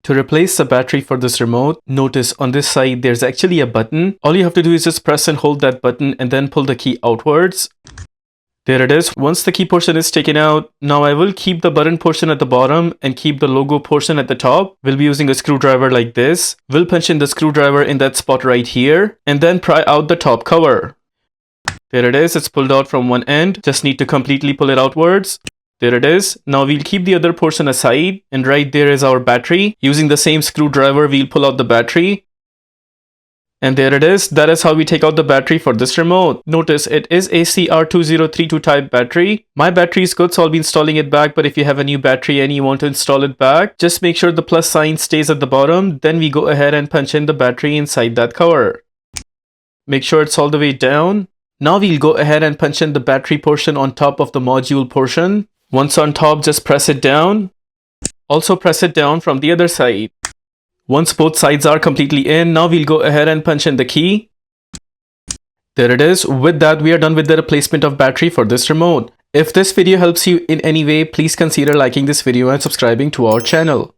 To replace the battery for this remote, notice on this side there's actually a button. All you have to do is just press and hold that button and then pull the key outwards. There it is. Once the key portion is taken out, now I will keep the button portion at the bottom and keep the logo portion at the top. We'll be using a screwdriver like this. We'll punch in the screwdriver in that spot right here and then pry out the top cover. There it is. It's pulled out from one end. Just need to completely pull it outwards. There it is. Now we'll keep the other portion aside, and right there is our battery. Using the same screwdriver, we'll pull out the battery. And there it is. That is how we take out the battery for this remote. Notice it is a CR2032 type battery. My battery is good, so I'll be installing it back, but if you have a new battery and you want to install it back, just make sure the plus sign stays at the bottom. Then we go ahead and punch in the battery inside that cover. Make sure it's all the way down. Now we'll go ahead and punch in the battery portion on top of the module portion. Once on top, just press it down. Also press it down from the other side. Once both sides are completely in, now we'll go ahead and punch in the key. There it is. With that, we are done with the replacement of battery for this remote. If this video helps you in any way, please consider liking this video and subscribing to our channel.